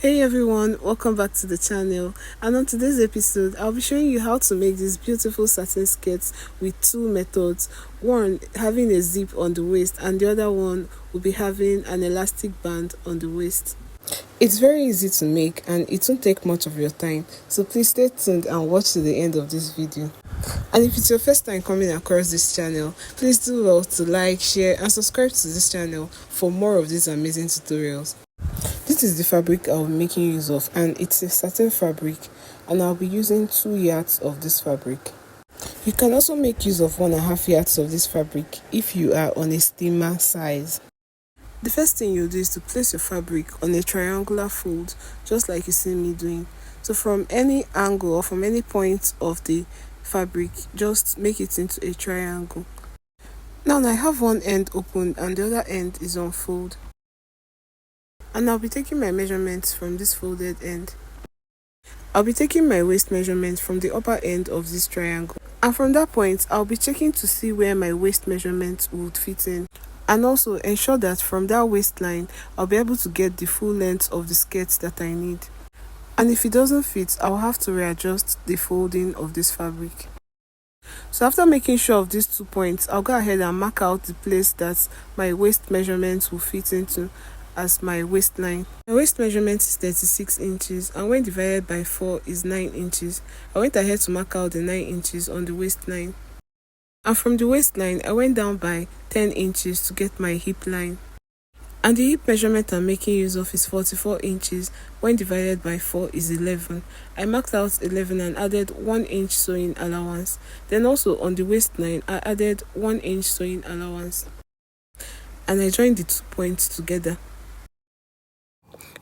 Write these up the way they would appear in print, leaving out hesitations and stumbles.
Hey everyone, welcome back to the channel, and on today's episode I'll be showing you how to make these beautiful satin skirts with two methods. One having a zip on the waist and the other one will be having an elastic band on the waist. It's very easy to make and it won't take much of your time, so please stay tuned and watch to the end of this video. And if it's your first time coming across this channel, please do well to like, share and subscribe to this channel for more of these amazing tutorials. This is the fabric I'll be making use of, and it's a satin fabric, and I'll be using 2 yards of this fabric. You can also make use of 1.5 yards of this fabric if you are on a steamer size. The first thing you'll do is to place your fabric on a triangular fold, just like you see me doing. So from any angle or from any point of the fabric, just make it into a triangle. Now I have one end open and the other end is on fold. And I'll be taking my measurements from this folded end. I'll be taking my waist measurement from the upper end of this triangle. And from that point, I'll be checking to see where my waist measurement would fit in. And also ensure that from that waistline, I'll be able to get the full length of the skirt that I need. And if it doesn't fit, I'll have to readjust the folding of this fabric. So after making sure of these 2 points, I'll go ahead and mark out the place that my waist measurement will fit into as my waistline. My waist measurement is 36 inches and when divided by 4 is 9 inches. I went ahead to mark out the 9 inches on the waistline. And from the waistline, I went down by 10 inches to get my hip line. And the hip measurement I'm making use of is 44 inches. When divided by 4 is 11. I marked out 11 and added 1 inch sewing allowance. Then also on the waistline, I added 1 inch sewing allowance. And I joined the 2 points together.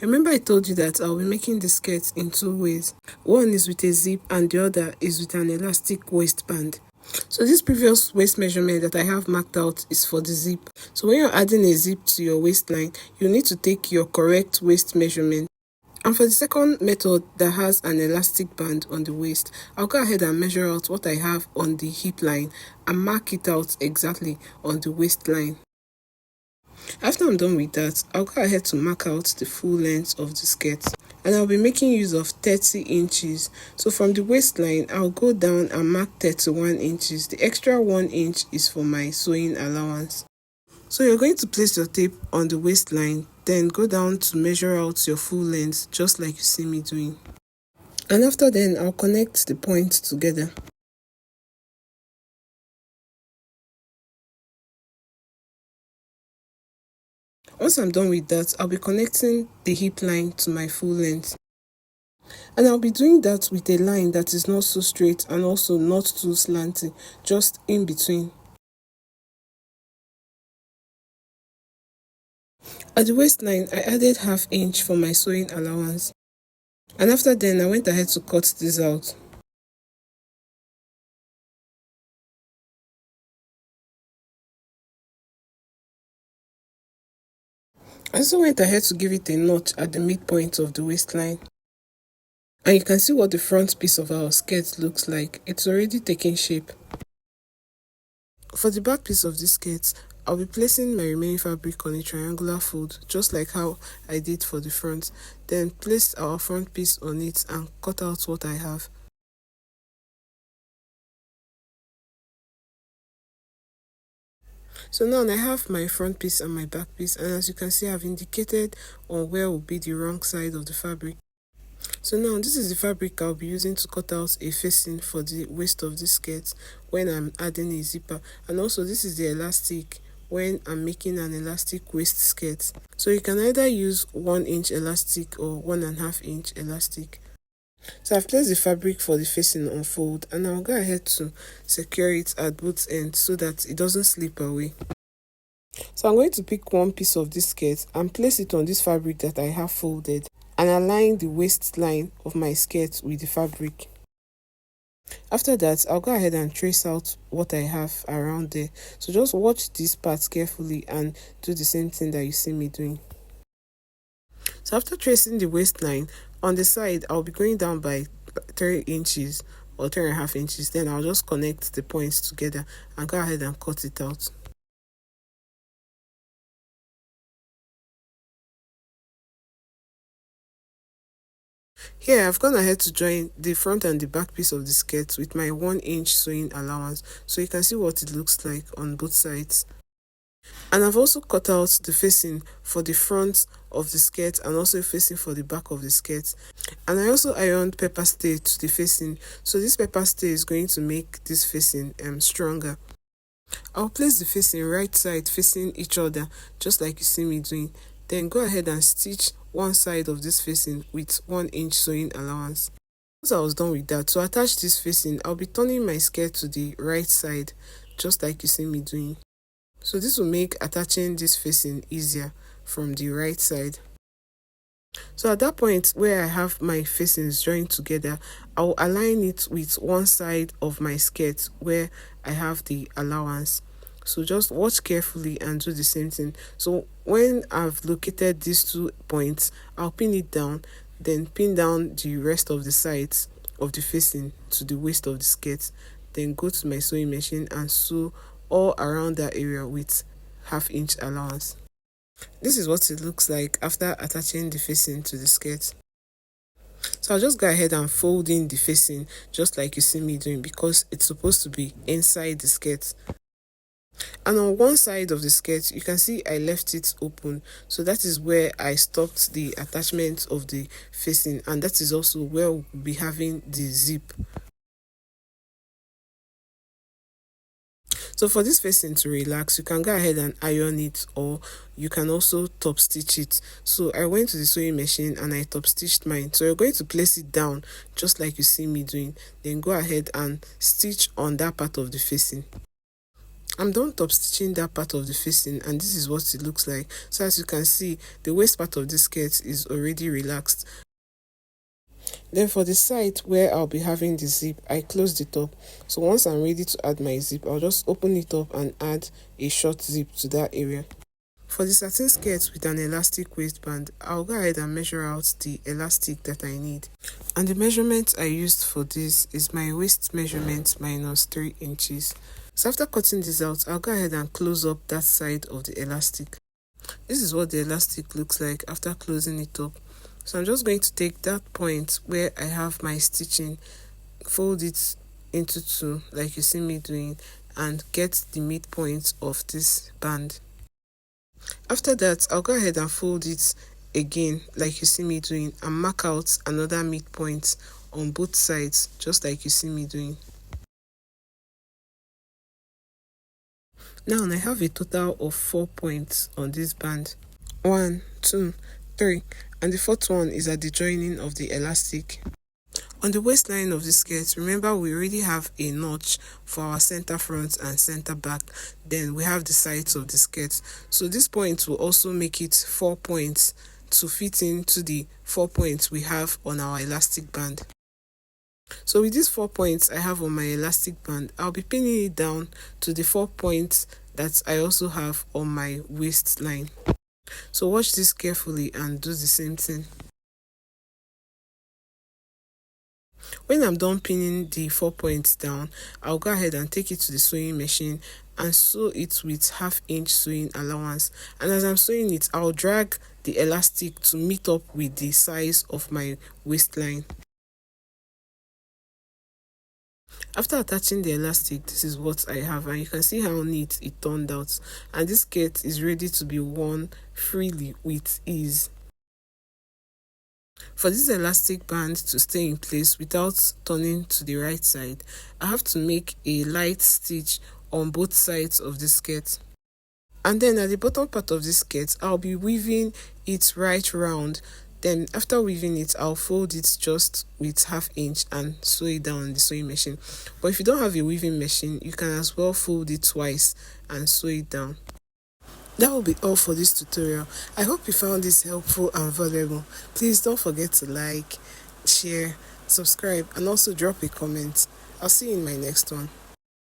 Remember I told you that I'll be making the skirt in 2 ways. One is with a zip and the other is with an elastic waistband. So this previous waist measurement that I have marked out is for the zip. So when you're adding a zip to your waistline, you need to take your correct waist measurement. And for the second method that has an elastic band on the waist, I'll go ahead and measure out what I have on the hip line and mark it out exactly on the waistline. After I'm done with that, I'll go ahead to mark out the full length of the skirt. And I'll be making use of 30 inches. So from the waistline, I'll go down and mark 31 inches. The extra 1 inch is for my sewing allowance. So you're going to place your tape on the waistline, then go down to measure out your full length, just like you see me doing. And after then, I'll connect the points together. Once I'm done with that, I'll be connecting the hip line to my full length. And I'll be doing that with a line that is not so straight and also not too slanty, just in between. At the waistline, I added ½ inch for my sewing allowance. And after then, I went ahead to cut this out. I also went ahead to give it a notch at the midpoint of the waistline. And you can see what the front piece of our skirt looks like. It's already taking shape. For the back piece of this skirt, I'll be placing my remaining fabric on a triangular fold, just like how I did for the front. Then place our front piece on it and cut out what I have. So now I have my front piece and my back piece, and as you can see, I've indicated on where will be the wrong side of the fabric. So now this is the fabric I'll be using to cut out a facing for the waist of the skirt when I'm adding a zipper. And also this is the elastic when I'm making an elastic waist skirt. So you can either use 1 inch elastic or 1.5 inch elastic. So I've placed the fabric for the facing on fold and I'll go ahead to secure it at both ends so that it doesn't slip away. So I'm going to pick one piece of this skirt and place it on this fabric that I have folded and align the waistline of my skirt with the fabric. After that, I'll go ahead and trace out what I have around there. So just watch these parts carefully and do the same thing that you see me doing. So after tracing the waistline, on the side, I'll be going down by 3 inches or 3.5 inches. Then I'll just connect the points together and go ahead and cut it out. Here I've gone ahead to join the front and the back piece of the skirt with my 1 inch sewing allowance, so you can see what it looks like on both sides. And I've also cut out the facing for the front of the skirt and also facing for the back of the skirt. And I also ironed pepper stay to the facing, so this pepper stay is going to make this facing stronger. I'll place the facing right side facing each other, just like you see me doing. Then go ahead and stitch one side of this facing with 1 inch sewing allowance. Once I was done with that, to attach this facing, I'll be turning my skirt to the right side, just like you see me doing. So this will make attaching this facing easier from the right side. So at that point where I have my facings joined together, I'll align it with one side of my skirt where I have the allowance. So just watch carefully and do the same thing. So when I've located these 2 points, I'll pin it down, then pin down the rest of the sides of the facing to the waist of the skirt, then go to my sewing machine and sew all around that area with 1/2 inch allowance. This is what it looks like after attaching the facing to the skirt. So I'll just go ahead and fold in the facing just like you see me doing, because it's supposed to be inside the skirt. And on one side of the skirt, you can see I left it open, so that is where I stopped the attachment of the facing, and that is also where we'll be having the zip. So for this facing to relax, you can go ahead and iron it, or you can also top stitch it. So I went to the sewing machine and I top stitched mine. So you're going to place it down just like you see me doing, then go ahead and stitch on that part of the facing. I'm done top stitching that part of the facing, and this is what it looks like. So as you can see, the waist part of the skirt is already relaxed. Then for the side where I'll be having the zip, I close the top. So once I'm ready to add my zip, I'll just open it up and add a short zip to that area. For the satin skirt with an elastic waistband, I'll go ahead and measure out the elastic that I need. And the measurement I used for this is my waist measurement minus 3 inches. So after cutting this out, I'll go ahead and close up that side of the elastic. This is what the elastic looks like after closing it up. So I'm just going to take that point where I have my stitching, fold it into 2 like you see me doing, and get the midpoint of this band. After that, I'll go ahead and fold it again like you see me doing and mark out another midpoint on both sides just like you see me doing. Now I have a total of 4 points on this band. 1, 2, 3, and the 4th one is at the joining of the elastic. On the waistline of the skirt, remember we already have a notch for our center front and center back. Then we have the sides of the skirt. So this point will also make it 4 points to fit into the 4 points we have on our elastic band. So with these 4 points I have on my elastic band, I'll be pinning it down to the 4 points that I also have on my waistline. So watch this carefully and do the same thing. When I'm done pinning the 4 points down, I'll go ahead and take it to the sewing machine and sew it with 1/2 inch sewing allowance. And as I'm sewing it, I'll drag the elastic to meet up with the size of my waistline. After attaching the elastic, this is what I have, and you can see how neat it turned out, and this skirt is ready to be worn freely with ease. For this elastic band to stay in place without turning to the right side, I have to make a light stitch on both sides of the skirt. And then at the bottom part of this skirt, I'll be weaving it right round. Then after weaving it, I'll fold it just with 1/2 inch and sew it down on the sewing machine. But if you don't have a weaving machine, you can as well fold it twice and sew it down. That will be all for this tutorial. I hope you found this helpful and valuable. Please don't forget to like, share, subscribe, and also drop a comment. I'll see you in my next one.